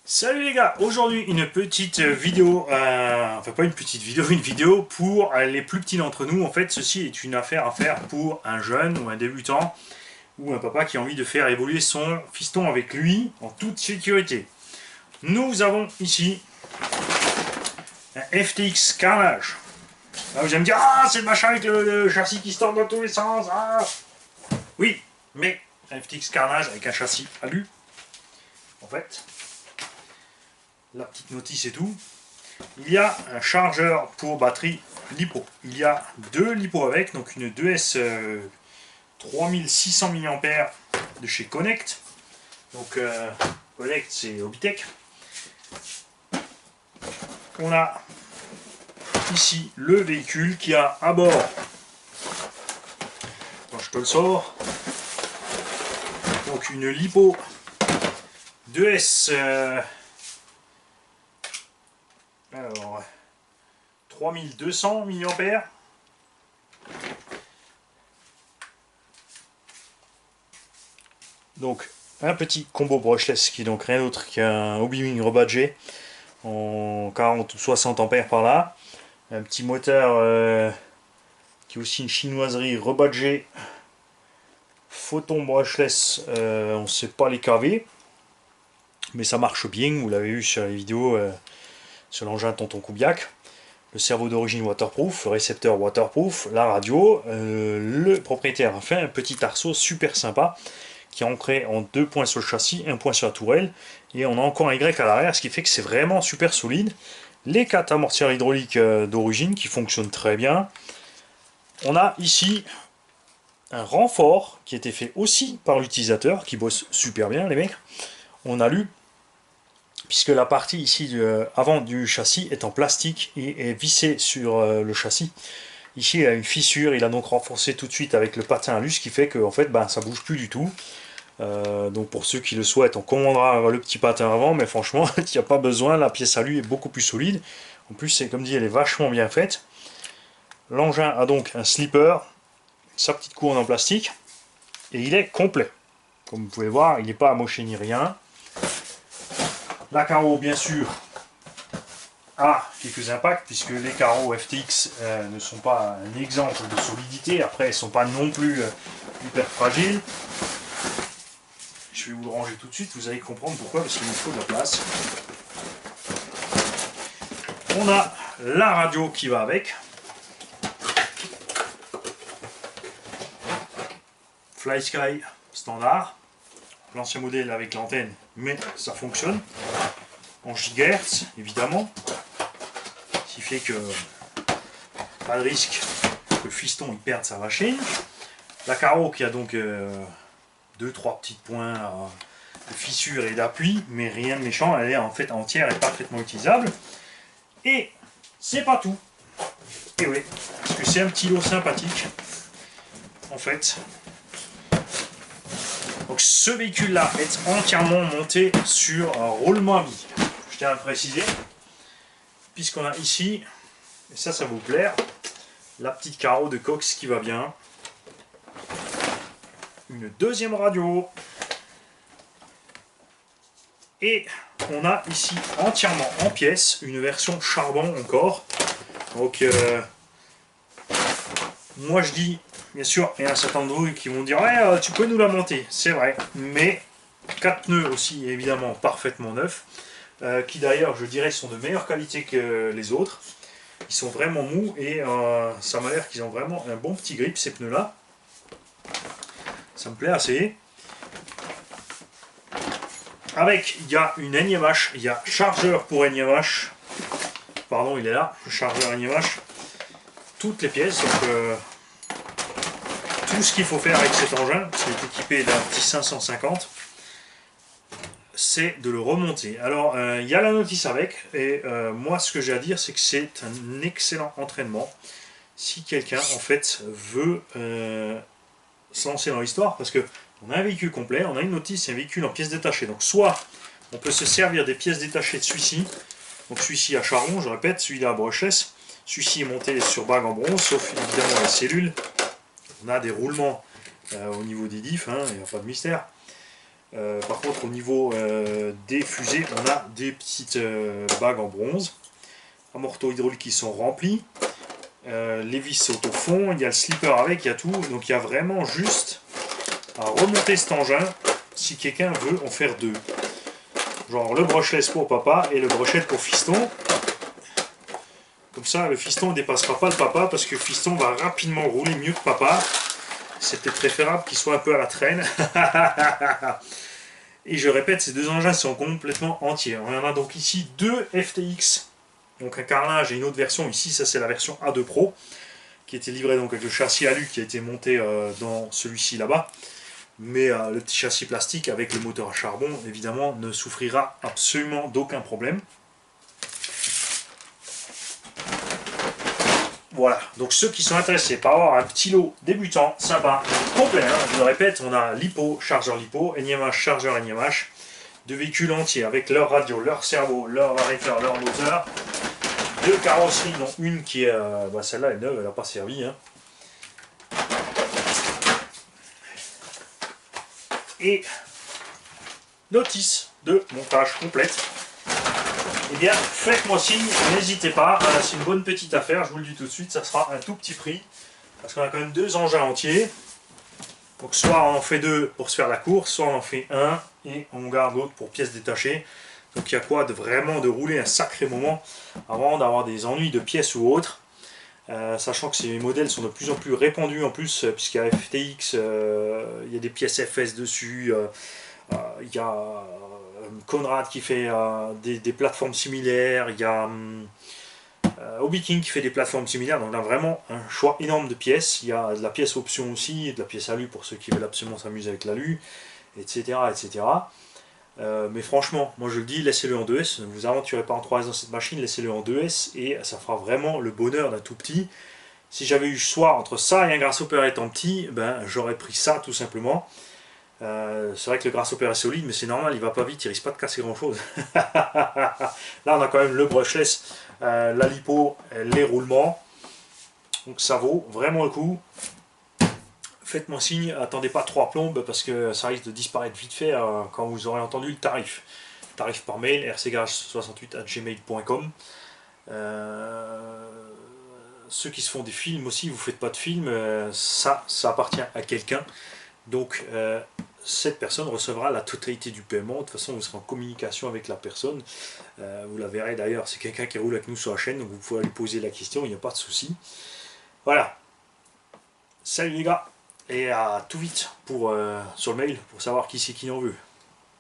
Salut les gars, aujourd'hui une petite vidéo, enfin pas une petite vidéo, une vidéo pour les plus petits d'entre nous. En fait, ceci est une affaire à faire pour un jeune ou un débutant ou un papa qui a envie de faire évoluer son fiston avec lui en toute sécurité. Nous avons ici un FTX Carnage. Là, vous allez me dire, ah c'est le machin avec le châssis qui se tord dans tous les sens. Ah. Oui, mais un FTX Carnage avec un châssis alu, en fait. La petite notice et tout. Il y a un chargeur pour batterie LiPo. Il y a deux LiPo avec, donc une 2S 3600 mAh de chez Connect. Donc Connect c'est Obitech. On a ici le véhicule qui a à bord, quand je te le sors, donc une LiPo 2S alors 3200 mAh. Donc un petit combo brushless qui est donc rien d'autre qu'un Obi-Wan rebadgé en 40 ou 60 ampères par là. Un petit moteur qui est aussi une chinoiserie rebadgée photon brushless, on ne sait pas les KV, mais ça marche bien, vous l'avez vu sur les vidéos sur l'engin Tonton Koubiak. Le cerveau d'origine waterproof, le récepteur waterproof, la radio, le propriétaire a fait un petit arceau super sympa qui est ancré en 2 points sur le châssis, 1 point sur la tourelle, et on a encore un Y à l'arrière, ce qui fait que c'est vraiment super solide. Les 4 amortisseurs hydrauliques d'origine qui fonctionnent très bien. On a ici un renfort qui a été fait aussi par l'utilisateur, qui bosse super bien les mecs. On a lu, puisque la partie ici avant du châssis est en plastique et est vissée sur le châssis. Ici il a une fissure, il a donc renforcé tout de suite avec le patin alu, ce qui fait que en fait, ça bouge plus du tout. Donc pour ceux qui le souhaitent, on commandera le petit patin avant, mais franchement, il n'y a pas besoin, la pièce alu est beaucoup plus solide. En plus, c'est comme dit, elle est vachement bien faite. L'engin a donc un slipper, sa petite couronne en plastique, et il est complet. Comme vous pouvez voir, il n'est pas amoché ni rien. La carreau, bien sûr, a quelques impacts, puisque les carreaux FTX ne sont pas un exemple de solidité. Après, ils ne sont pas non plus hyper fragiles. Je vais vous le ranger tout de suite, vous allez comprendre pourquoi, parce qu'il nous faut de la place. On a la radio qui va avec. FlySky standard. L'ancien modèle avec l'antenne, mais ça fonctionne. En gigahertz, évidemment. Ce qui fait que pas de risque que le fiston il perde sa machine. La carreau qui a donc 2-3 petits points de fissure et d'appui, mais rien de méchant, elle est en fait entière et parfaitement utilisable. Et c'est pas tout. Et oui, parce que c'est un petit lot sympathique, en fait. Donc ce véhicule-là est entièrement monté sur un roulement à billes. Je tiens à le préciser, puisqu'on a ici, et ça va vous plaire, la petite carreau de Cox qui va bien. Une deuxième radio. Et on a ici entièrement en pièces une version charbon encore. Donc moi je dis, bien sûr, il y a un certain nombre qui vont dire ouais tu peux nous la monter, c'est vrai, mais 4 pneus aussi évidemment parfaitement neufs, qui d'ailleurs je dirais sont de meilleure qualité que les autres. Ils sont vraiment mous et ça m'a l'air qu'ils ont vraiment un bon petit grip ces pneus là. Ça me plaît assez. Avec, il y a une énième hache, il y a chargeur pour énième hache. Pardon, il est là, le chargeur énième hache. Toutes les pièces, donc tout ce qu'il faut faire avec cet engin, qui est équipé d'un petit 550, c'est de le remonter. Alors, il y a la notice avec, et moi ce que j'ai à dire, c'est que c'est un excellent entraînement si quelqu'un en fait veut se lancer dans l'histoire, parce que on a un véhicule complet, on a une notice et un véhicule en pièces détachées. Donc soit on peut se servir des pièces détachées de celui-ci, donc celui-ci à charbon, je répète, celui-là à brushless, celui-ci est monté sur bague en bronze, sauf évidemment les cellules. On a des roulements au niveau des diffs, il n'y a pas de mystère. Par contre, au niveau des fusées, on a des petites bagues en bronze. Amortos hydrauliques qui sont remplis. Les vis sont au fond, il y a le slipper avec, il y a tout. Donc il y a vraiment juste à remonter cet engin si quelqu'un veut en faire deux. Genre le brushless pour papa et le brochette pour fiston. Comme ça, le fiston ne dépassera pas le papa parce que le fiston va rapidement rouler mieux que papa. C'est peut-être préférable qu'il soit un peu à la traîne. Et je répète, ces deux engins sont complètement entiers. On en a donc ici deux FTX. Donc un carrelage et une autre version. Ici, ça c'est la version A2 Pro qui était livrée donc avec le châssis alu qui a été monté dans celui-ci là-bas. Mais le petit châssis plastique avec le moteur à charbon, évidemment, ne souffrira absolument d'aucun problème. Voilà, donc ceux qui sont intéressés par avoir un petit lot débutant, sympa, complet, hein, je le répète, on a LiPo, chargeur LiPo, NiMH, chargeur NiMH, deux véhicules entiers avec leur radio, leur cerveau, leur arrêteur, leur moteur, deux carrosseries, dont une qui est, celle-là est neuve, elle n'a pas servi. Hein. Et notice de montage complète. Eh bien, faites-moi signe, n'hésitez pas, c'est une bonne petite affaire, je vous le dis tout de suite, ça sera un tout petit prix, parce qu'on a quand même deux engins entiers, donc soit on en fait deux pour se faire la course, soit on en fait un, et on garde l'autre pour pièces détachées, donc il y a quoi de vraiment de rouler un sacré moment, avant d'avoir des ennuis de pièces ou autres, sachant que ces modèles sont de plus en plus répandus en plus, puisqu'il y a FTX, il y a des pièces FS dessus, il y a Conrad qui fait des plateformes similaires, il y a Hobby King qui fait des plateformes similaires, donc on a vraiment un choix énorme de pièces. Il y a de la pièce option aussi, de la pièce alu pour ceux qui veulent absolument s'amuser avec l'alu, etc. etc. Mais franchement, moi je le dis, laissez-le en 2S, ne vous aventurez pas en 3S dans cette machine, laissez-le en 2S et ça fera vraiment le bonheur d'un tout petit. Si j'avais eu le choix entre ça et un grasshopper étant petit, ben, j'aurais pris ça tout simplement. C'est vrai que le grasshopper est solide, mais c'est normal, il va pas vite, il risque pas de casser grand chose. Là, on a quand même le brushless, la lipo, les roulements. Donc ça vaut vraiment le coup. Faites-moi signe, attendez pas 3 plombes parce que ça risque de disparaître vite fait quand vous aurez entendu le tarif. Tarif par mail, rcgarage68@gmail.com. Ceux qui se font des films aussi, vous faites pas de films, ça appartient à quelqu'un. Donc cette personne recevra la totalité du paiement. De toute façon, vous serez en communication avec la personne. Vous la verrez d'ailleurs, c'est quelqu'un qui roule avec nous sur la chaîne, donc vous pouvez lui poser la question, il n'y a pas de souci. Voilà. Salut les gars, et à tout vite sur le mail pour savoir qui c'est qui en veut.